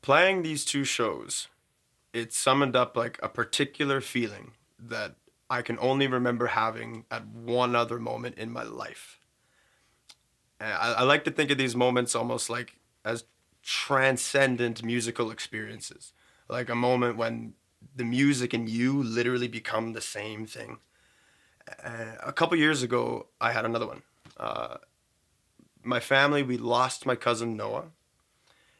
Playing these two shows, it summoned up like a particular feeling that I can only remember having at one other moment in my life. And I like to think of these moments almost like as transcendent musical experiences, like a moment when the music and you literally become the same thing. A couple years ago, I had another one. Uh, my family, we lost my cousin Noah,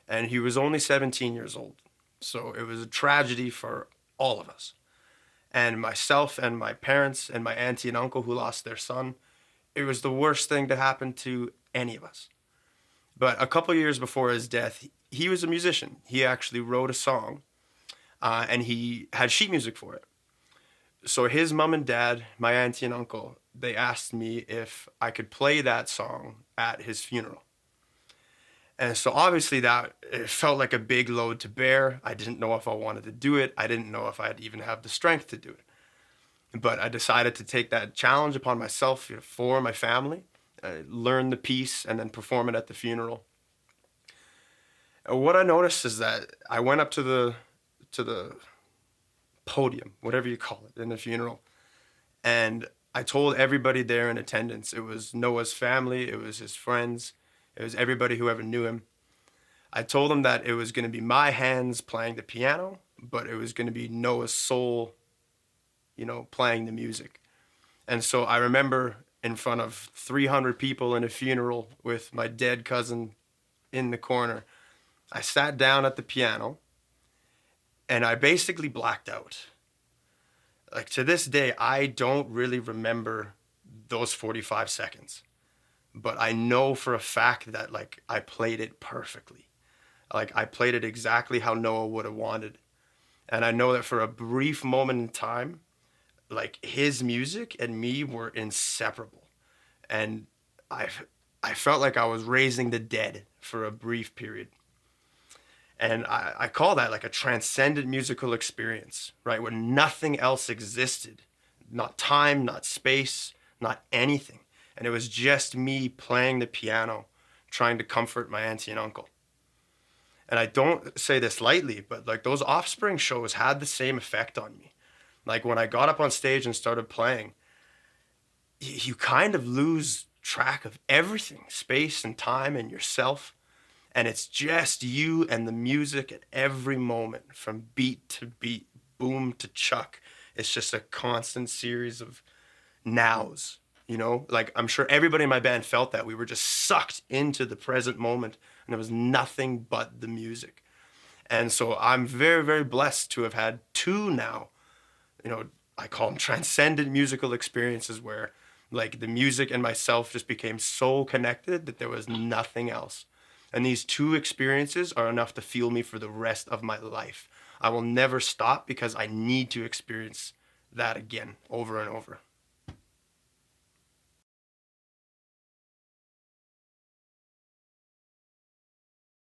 and he was only 17 years old. So it was a tragedy for all of us. And myself and my parents and my auntie and uncle who lost their son, it was the worst thing to happen to any of us. But a couple years before his death, he was a musician. He actually wrote a song, and he had sheet music for it. So his mom and dad, my auntie and uncle, they asked me if I could play that song at his funeral. And so obviously that it felt like a big load to bear. I didn't know if I wanted to do it. I didn't know if I'd even have the strength to do it. But I decided to take that challenge upon myself, for my family, learn the piece, and then perform it at the funeral. And what I noticed is that I went up to the podium, whatever you call it, in the funeral, and I told everybody there in attendance. It was Noah's family, it was his friends, it was everybody who ever knew him. I told them that it was going to be my hands playing the piano, but it was going to be Noah's soul, playing the music. And so I remember in front of 300 people in a funeral with my dead cousin in the corner, I sat down at the piano and I basically blacked out. Like to this day, I don't really remember those 45 seconds, but I know for a fact that like I played it perfectly. Like I played it exactly how Noah would have wanted. And I know that for a brief moment in time, like his music and me were inseparable. And I I felt like I was raising the dead for a brief period. And I call that like a transcendent musical experience, right? Where nothing else existed. Not time, not space, not anything. And it was just me playing the piano, trying to comfort my auntie and uncle. And I don't say this lightly, but like those Offspring shows had the same effect on me. Like when I got up on stage and started playing, you kind of lose track of everything, space and time and yourself. And it's just you and the music at every moment, from beat to beat, boom to chuck. It's just a constant series of nows, Like I'm sure everybody in my band felt that. We were just sucked into the present moment and there was nothing but the music. And so I'm very, very blessed to have had two now, I call them transcendent musical experiences where like the music and myself just became so connected that there was nothing else. And these two experiences are enough to fuel me for the rest of my life. I will never stop because I need to experience that again over and over.